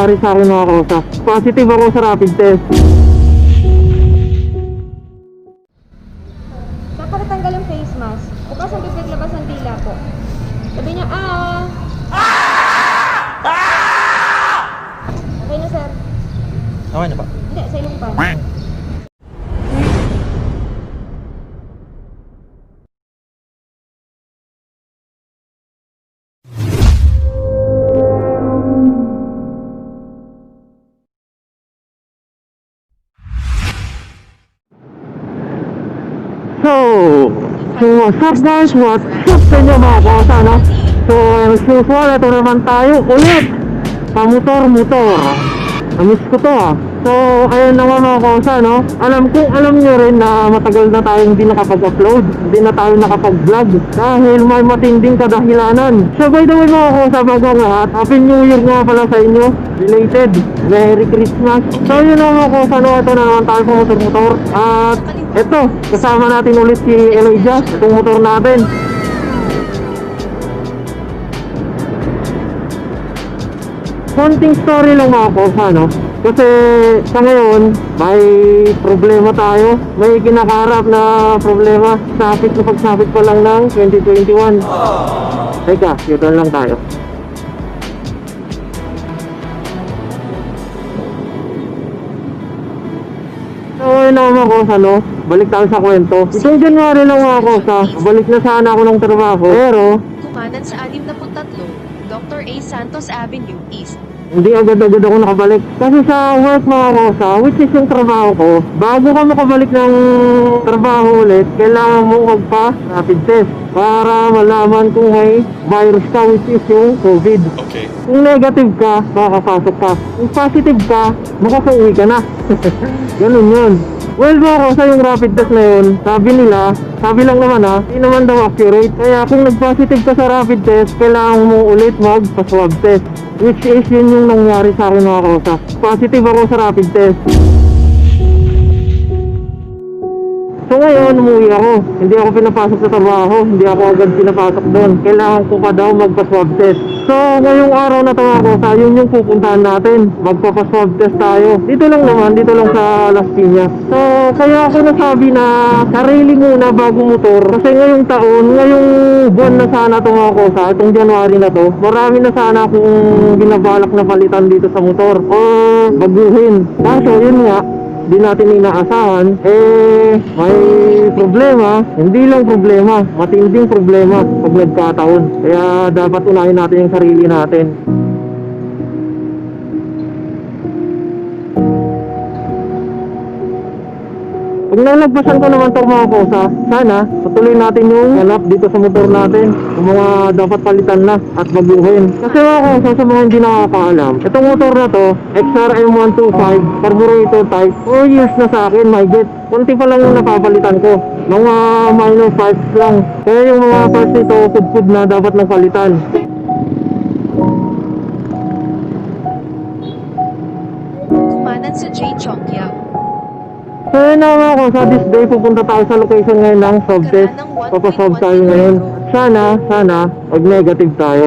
nangyari sa akin mga KAKUSA. Positive ako sa rapid test. Saan pa natanggal yung face mask? Bukas ang naglabas ng dila po. Sabi niya, okay na sir. Okay na ba? Hindi, sa ilong pa. So what's up guys? What's up sa inyo mga KAKUSA, no? So as usual, ito naman tayo ulit sa motor. Namiss ko to ah. So ayun naman mga KAKUSA, no? Alam nyo rin na matagal na tayong hindi nakapag-upload, hindi na tayo nakapag-vlog dahil may matinding kadahilanan. So by the way mga KAKUSA, bago ang lahat, Happy New Year nga pala sa inyo, belated Merry Christmas. So yun na mga KAKUSA, no? Ito na naman tayo sa motor. At ito, kasama natin ulit si Elijah, itong motor natin. Konting story lang mga KAKUSA, no? Kasi sa ngayon, may problema tayo. May kinakarap na problema. Pagsapit pa lang ng 2021. Teka, U-turn lang tayo. So ayun na mga KAKUSA, no? Balik tayo sa kwento. Itong January lang mga KAKUSA, balik na sana ako ng trabaho. Pero kumanan sa 63, Dr. A. Santos Avenue East. hindi agad-agad ako nakabalik. Kasi sa work mga KAKUSA, which is yung trabaho ko, bago ka makabalik ng trabaho ulit, kailangan mo magpa-rapid test para malaman kung may virus ka, which is yung COVID. Okay. Kung negative ka, makakapasok ka. Kung positive ka, makakauwi ka na. Ganun yun. Well mga KAKUSA, yung rapid test na yun, sabi lang naman ha, hindi naman daw accurate. Kaya kung nag-positive ka sa rapid test, kailangan mo ulit magpa-swab test. Which is yun yung nangyari sa akin mga KAKUSA. Positive ako sa rapid test. So ngayon, umuwi ako. Hindi ako pinapasok sa trabaho. Hindi ako agad pinapasok doon. Kailangan ko pa daw magpa-swab test. So ngayong araw na ito mga KAKUSA, yun yung pupuntahan natin. Magpapa-swab test tayo. Dito lang sa Las Piñas. So kaya ako nasabi na sarili muna bago motor. Kasi ngayong taon, ngayong buwan na sana ito mga KAKUSA, itong January na to, marami na sana akong binabalak na palitan dito sa motor o baguhin. Kaso yun nga, di natin inaasahan, may problema. Hindi lang problema, matinding problema pag nagkataon. Kaya dapat unahin natin yung sarili natin. Pag nalagpasan ko naman ito mga KAKUSA, sana patuloy natin yung hanap dito sa motor natin, yung mga dapat palitan na at baguhin. Kasi mga KAKUSA, sa mga hindi nakakaalam, itong motor na to, XRM125 carburetor type, 4 years na sa akin, my get. Kunti pa lang yung napapalitan ko, mga minor parts lang. Kaya yung mga parts nito, pud na dapat nang palitan. Kumanan sa J. Chongkyao. So yun na mga KAKUSA, this day pupunta tayo sa location ngayon ng swab test. Papaswab tayo ngayon. Sana, pag negative tayo.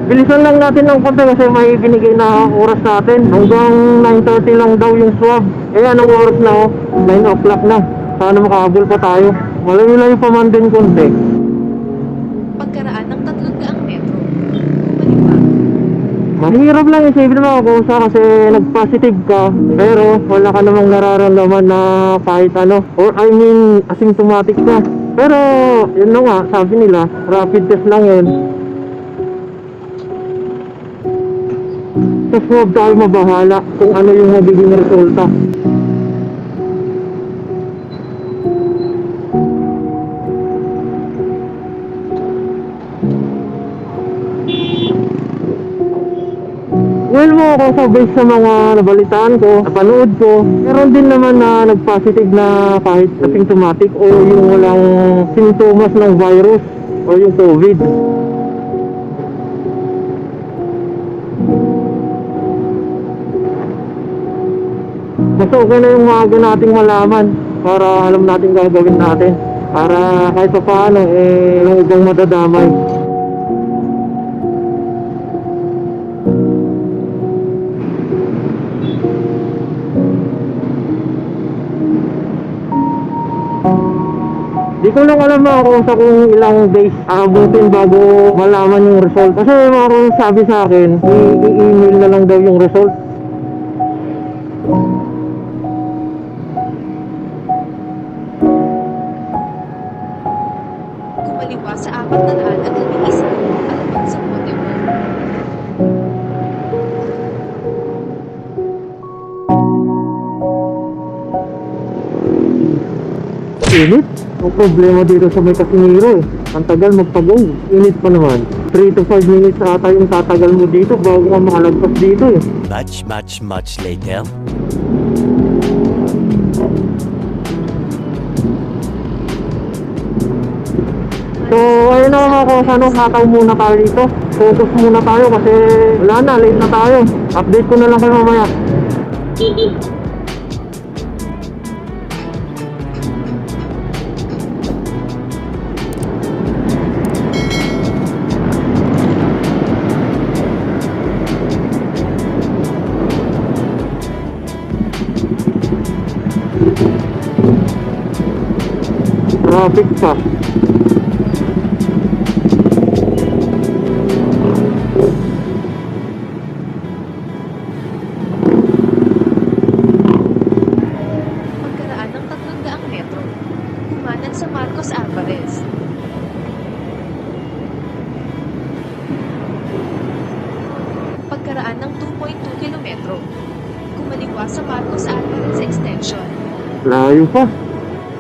Bilisan lang natin ng konti kasi may binigay na oras natin. Hanggang 9:30 lang daw yung swab. Anong oras na oh? 9 o'clock na. Sana makahabol pa tayo. Malayo-layo pa man din konti. Pagkaraan ng 300 metro. Bumalik pa. Mahirap lang isipin mga KAKUSA kasi nag-positive ka pero wala ka namang nararamdaman na kahit ano, or I mean asymptomatic ka. Pero yun na nga, sabi nila rapid test lang yun. Sa swab tayo mabahala kung ano yung magiging resulta. Well mga KAKUSA, based sa mga nabalitaan ko, napanood ko, meron din naman na nag-positive na kahit asymptomatic o yung walang sintomas ng virus o yung COVID. Mas mas okay na yung maaga nating malaman para alam natin gagawin natin. Para kahit pa paano, yung ibang madadamay. Di ko lang alam kung sa kung ilang days aabutin bago malaman yung result. Kasi mga sabi sa akin, i-email na lang daw yung result. Kumaliwa sa 411, alabang sa Motovlog. Init? Ang problema dito sa may Casimiro ang tagal magpag-go. Init pa naman. 3 to 5 minutes ata yung tatagal mo dito bago ka makalagpas dito Much later. So ayun na mga kasano, hataw muna tayo dito. Focus muna tayo kasi wala na, late na tayo. Update ko na lang kayo mamaya. Traffic pa. Pagkaraan ng 300 metro, kumanan sa Marcos Alvarez. Pagkaraan ng 2.2 kilometro, kumaliwa sa Marcos Alvarez Extension. Layo pa.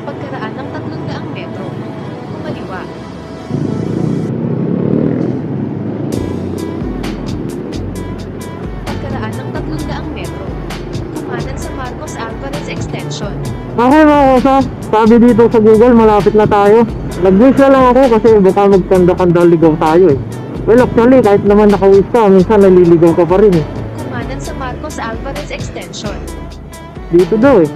Pagkaraan ng 300 metro, kumaliwa. Pagkaraan ng 300 metro, kumanan sa Marcos Alvarez Extension. Okay mga kosa, sabi dito sa Google malapit na tayo. Nag-wish na lang ako kasi baka magkanda-kanda ligaw tayo eh. Well actually kahit naman naka-wish ka, minsan naliligaw ka pa rin eh. Kumanan sa Marcos Alvarez Extension. Dito daw eh.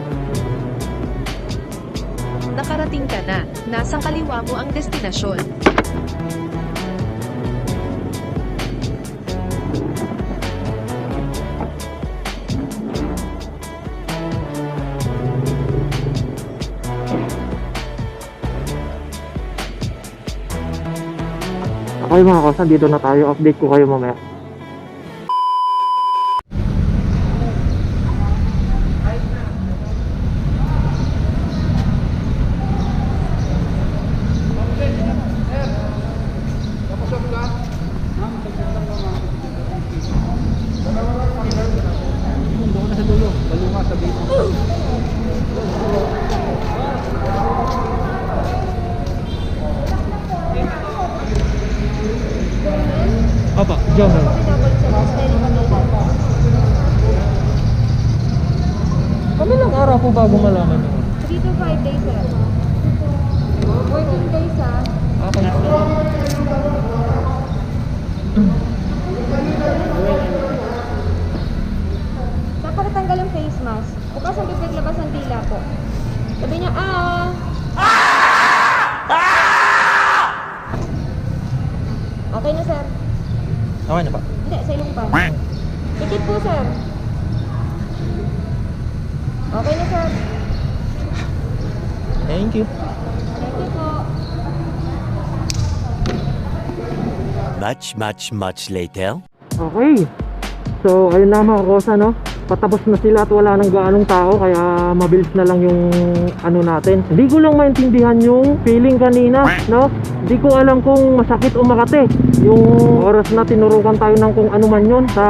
Nakarating ka na. Nasa kaliwa mo ang destinasyon. Okay mga kosa, dito na tayo. Update ko kayo mamaya. Apa, jom. Kami lang araw po bago malaman nyo. 3 to 5 days, sir. Working days, ha? Okay. Saan ka natanggal ang face mask? Bukas ang bibig labas ng dila po. Sabi niya, Okay na, sir. Okay na ba? Hindi, sa ilong pa. Tikit po, sir. Okay na, sir. Thank you. Thank you po. Much later. Okay. So, ayun na mga kosa, no? Patapos na sila at wala nang gaanong tao kaya mabilis na lang yung ano natin. Hindi ko lang maintindihan yung feeling kanina, no? Hindi ko alam kung masakit o makate. Yung oras na tinurukan tayo ng kung ano man yun sa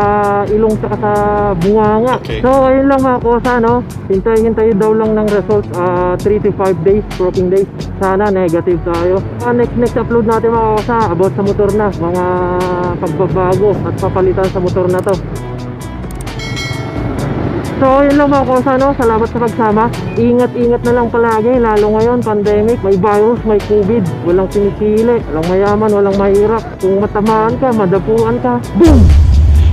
ilong saka sa bunganga. Okay. So, ayun lang mga kosa, no? Hintay daw lang ng result 3 to 5 days, working days. Sana negative tayo. Next upload natin mga kosa about sa motor na. Mga pagbabago at papalitan sa motor na to. So yun lang mga kosa, no? Salamat sa pagsama. Ingat-ingat na lang palagi. Lalo ngayon, pandemic, may virus, may COVID. Walang pinipili, walang mayaman, walang mahirap. Kung matamaan ka, madapuan ka, boom!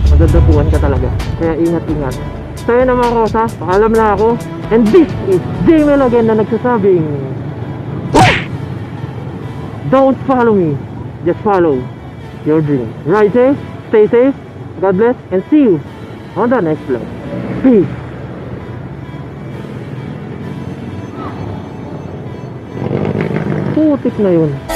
Madadapuan ka talaga. Kaya ingat-ingat. So yun na mga kosa, paalam na ako. And this is jmac again na nagsasabing, don't follow me, just follow your dream. Ride safe, stay safe, God bless, and see you on the next vlog. Peace. Putik na yun.